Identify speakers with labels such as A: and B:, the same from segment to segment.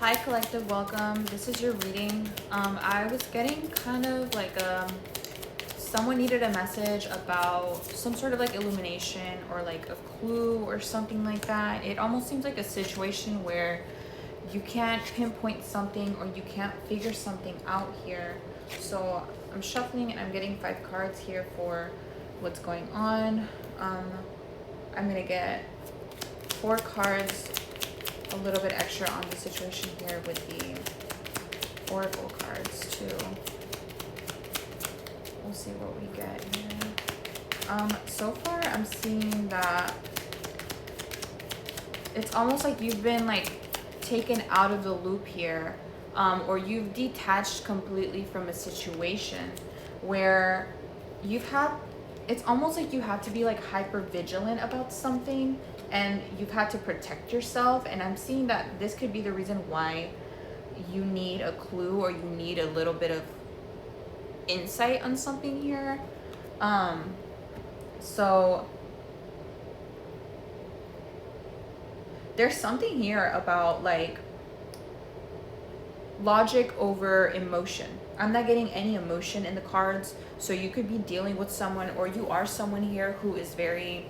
A: Hi collective, welcome. This is your reading. I was getting kind of like someone needed a message about some sort of like illumination or like a clue or something like that. It almost seems like a situation where you can't pinpoint something or you can't figure something out here. So I'm shuffling and I'm getting 5 cards here for what's going on. I'm gonna get 4 cards, a little bit extra on the situation here with the oracle cards too. We'll see what we get here. So far I'm seeing that it's almost like you've been like taken out of the loop here, or you've detached completely from a situation where it's almost like you have to be like hyper vigilant about something and you've had to protect yourself. And I'm seeing that this could be the reason why you need a clue or you need a little bit of insight on something here. So there's something here about like logic over emotion. I'm not getting any emotion in the cards. So you could be dealing with someone, or you are someone here who is very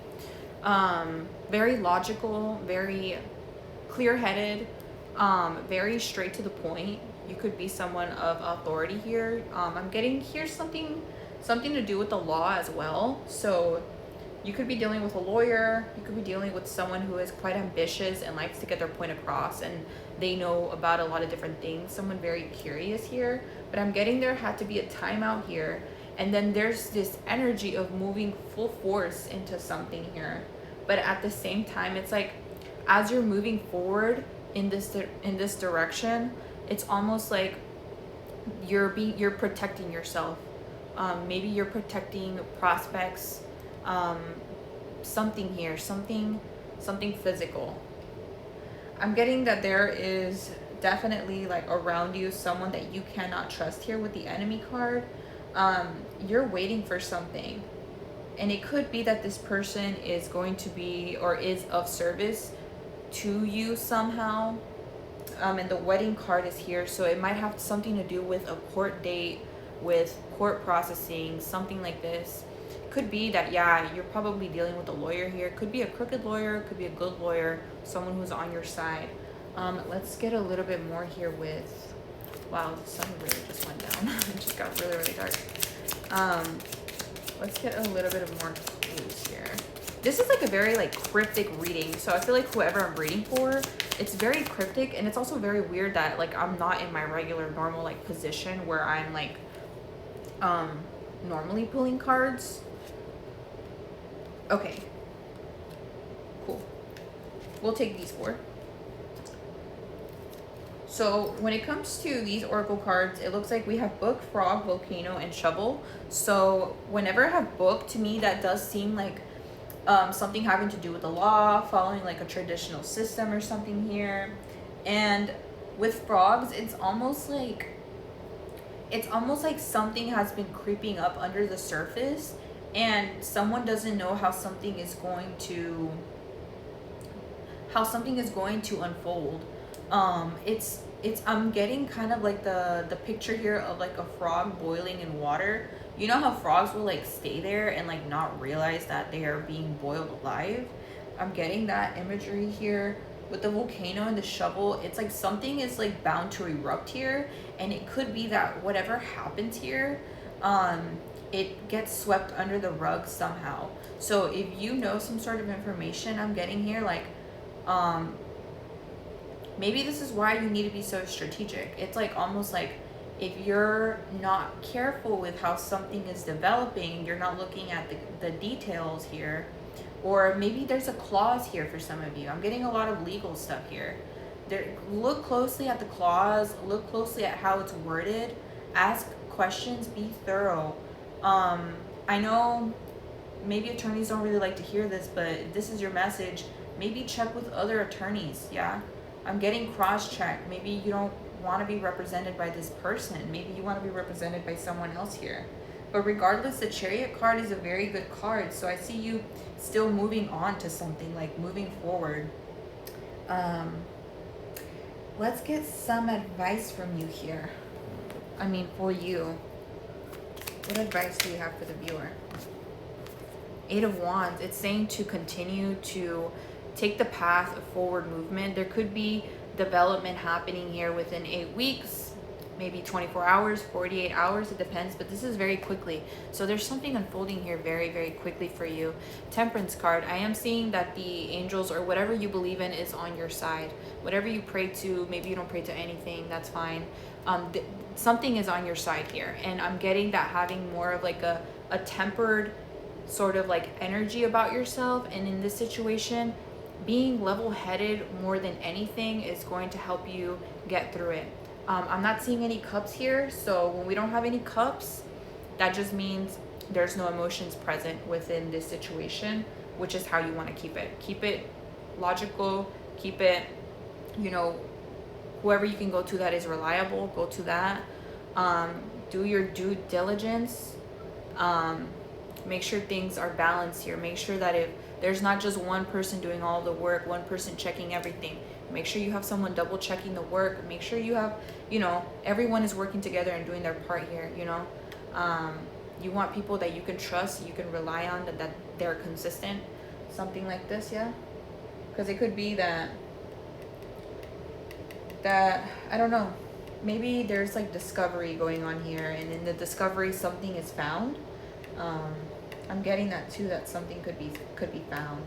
A: very logical, very clear-headed, very straight to the point. You could be someone of authority here. I'm getting here something to do with the law as well. So you could be dealing with a lawyer. You could be dealing with someone who is quite ambitious and likes to get their point across, and they know about a lot of different things. Someone very curious here. But I'm getting there had to be a timeout here. And then there's this energy of moving full force into something here. But at the same time, it's like as you're moving forward in this direction, it's almost like you're protecting yourself. Maybe you're protecting prospects, something here, something physical. I'm getting that there is definitely like around you someone that you cannot trust here with the enemy card. You're waiting for something, and it could be that this person is going to be or is of service to you somehow. And the wedding card is here, so it might have something to do with a court date, with court processing, something like this. Could be that, yeah, you're probably dealing with a lawyer here. Could be a crooked lawyer, could be a good lawyer, someone who's on your side. Let's get a little bit more here with, wow, the sun really just went down. It just got really, really dark. Let's get a little bit of more clues here. This is like a very like cryptic reading, so I feel like whoever I'm reading for, it's very cryptic. And it's also very weird that like I'm not in my regular normal like position where I'm like normally pulling cards. Okay, cool, we'll take these 4. So when it comes to these oracle cards, it looks like we have book, frog, volcano, and shovel. So whenever I have book, to me that does seem like something having to do with the law, following like a traditional system or something here. And with frogs, it's almost like something has been creeping up under the surface, and someone doesn't know how something is going to unfold. It's I'm getting kind of like the picture here of like a frog boiling in water. You know how frogs will like stay there and like not realize that they are being boiled alive? I'm getting that imagery here with the volcano and the shovel. It's like something is like bound to erupt here, and it could be that whatever happens here, it gets swept under the rug somehow. So if you know some sort of information, I'm getting here like maybe this is why you need to be so strategic. It's like almost like if you're not careful with how something is developing, you're not looking at the details here, or maybe there's a clause here for some of you. I'm getting a lot of legal stuff here. Look closely at the clause, look closely at how it's worded, ask questions, be thorough. I know maybe attorneys don't really like to hear this, but this is your message. Maybe check with other attorneys, yeah? I'm getting cross-check. Maybe you don't want to be represented by this person. Maybe you want to be represented by someone else here. But regardless, the Chariot card is a very good card. So I see you still moving on to something, like moving forward. Let's get some advice from you here. I mean, for you. What advice do you have for the viewer? Eight of Wands. It's saying to continue to take the path of forward movement. There could be development happening here within 8 weeks, maybe 24 hours, 48 hours. It depends, but this is very quickly. So there's something unfolding here very, very quickly for you. Temperance card. I am seeing that the angels or whatever you believe in is on your side. Whatever you pray to, maybe you don't pray to anything, that's fine. Something is on your side here. And I'm getting that having more of like a tempered sort of like energy about yourself. And in this situation, being level-headed more than anything is going to help you get through it. I'm not seeing any cups here. So when we don't have any cups, that just means there's no emotions present within this situation, which is how you want to keep it. Keep it logical, keep it, you know, whoever you can go to that is reliable, go to that. Do your due diligence. Make sure things are balanced here. Make sure that if there's not just one person doing all the work, one person checking everything, make sure you have someone double checking the work. Make sure you have, you know, everyone is working together and doing their part here, you know. You want people that you can trust, you can rely on, that they're consistent. Something like this, yeah? Because it could be that I don't know, maybe there's like discovery going on here, and in the discovery something is found. I'm getting that too, that something could be found.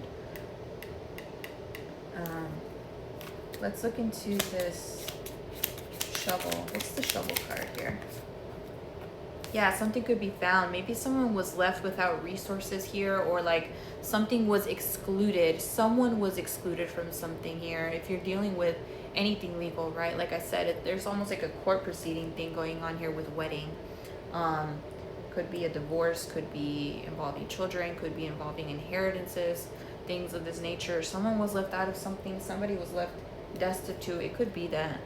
A: Let's look into this shovel. What's the shovel card here? Yeah, something could be found. Maybe someone was left without resources here, or like something was excluded. Someone was excluded from something here. If you're dealing with anything legal, right? Like I said, there's almost like a court proceeding thing going on here with wedding. Could be a divorce, could be involving children, could be involving inheritances, things of this nature. Someone was left out of something. Somebody was left destitute. It could be that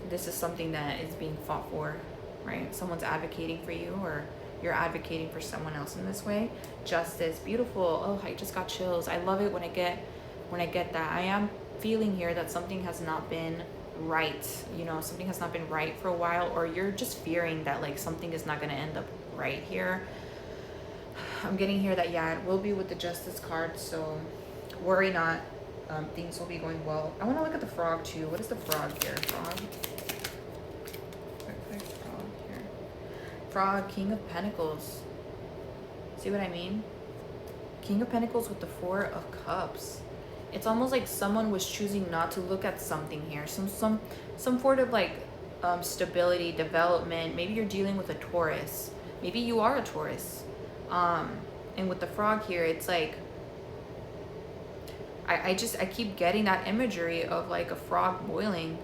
A: this is something that is being fought for, right? Someone's advocating for you, or you're advocating for someone else in this way. Justice, beautiful. Oh, I just got chills. I love it when I get that. I am feeling here that something has not been right. You know, something has not been right for a while, or you're just fearing that like something is not going to end up right here. I'm getting here that, yeah, it will be with the Justice card, so worry not. Things will be going well. I want to look at the frog too. What is the frog here? Frog here. Frog, King of Pentacles. See what I mean? King of Pentacles with the Four of Cups. It's almost like someone was choosing not to look at something here. Some sort of like stability, development. Maybe you're dealing with a Taurus. Maybe you are a Taurus. And with the frog here, it's like, I keep getting that imagery of like a frog boiling,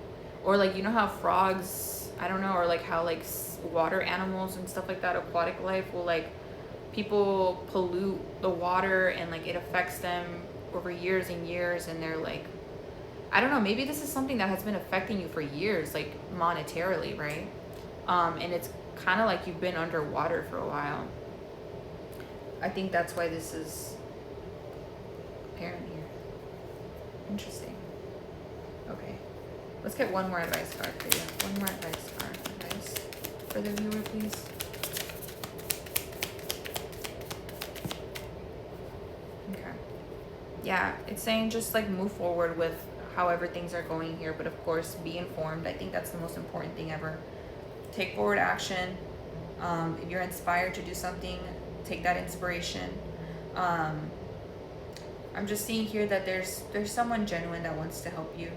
A: or like, you know how frogs, I don't know, or like how like water animals and stuff like that, aquatic life, will like, people pollute the water and like it affects them over years and years, and they're like, I don't know, maybe this is something that has been affecting you for years, like monetarily, right? And it's kind of like you've been underwater for a while. I think that's why this is apparent here. Interesting. Okay. Let's get one more advice card for you. One more advice card. Advice for the viewer, please. Okay. Yeah, it's saying just like move forward with however things are going here, but of course be informed. I think that's the most important thing ever. Take forward action. If you're inspired to do something, take that inspiration. I'm just seeing here that there's someone genuine that wants to help you.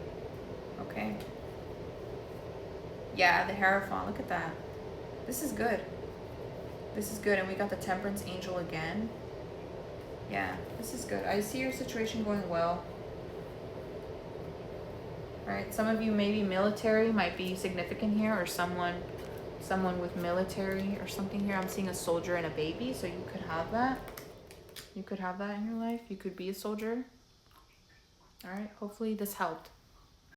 A: Okay. Yeah, the Hierophant. Look at that. This is good. This is good. And we got the Temperance Angel again. Yeah, this is good. I see your situation going well. All right. Some of you, maybe military might be significant here, or someone with military or something here. I'm seeing a soldier and a baby, so you could have that. You could have that in your life. You could be a soldier. All right. Hopefully this helped.